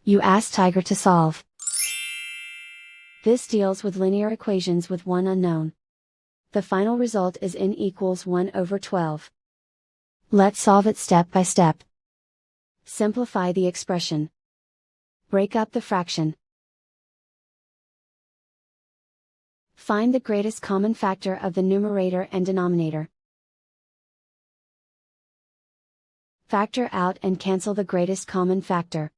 You ask Tiger to solve. This deals with linear equations with one unknown. The final result is n equals 1 over 12. Let's solve it step by step. Simplify the expression. Break up the fraction. Find the greatest common factor of the numerator and denominator. Factor out and cancel the greatest common factor.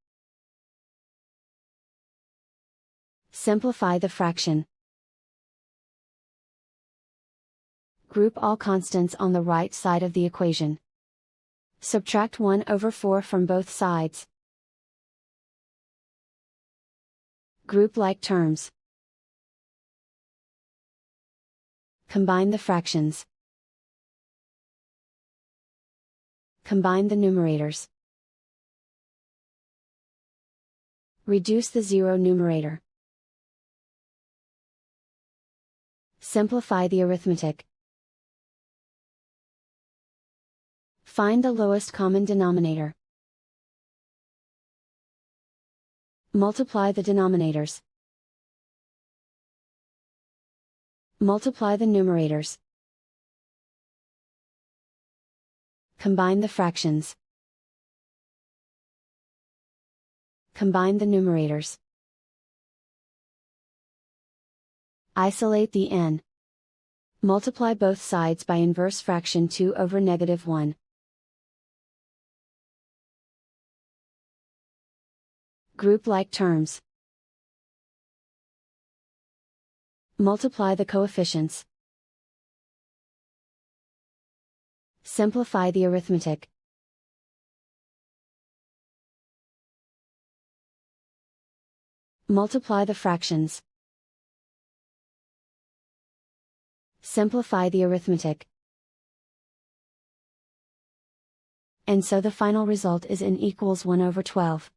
Simplify the fraction. Group all constants on the right side of the equation. Subtract 1 over 4 from both sides. Group like terms. Combine the fractions. Combine the numerators. Reduce the zero numerator. Simplify the arithmetic. Find the lowest common denominator. Multiply the denominators. Multiply the numerators. Combine the fractions. Combine the numerators. Isolate the n. Multiply both sides by inverse fraction 2 over -1. Group like terms. Multiply the coefficients. Simplify the arithmetic. Multiply the fractions. Simplify the arithmetic. And so the final result is n equals 1 over 12.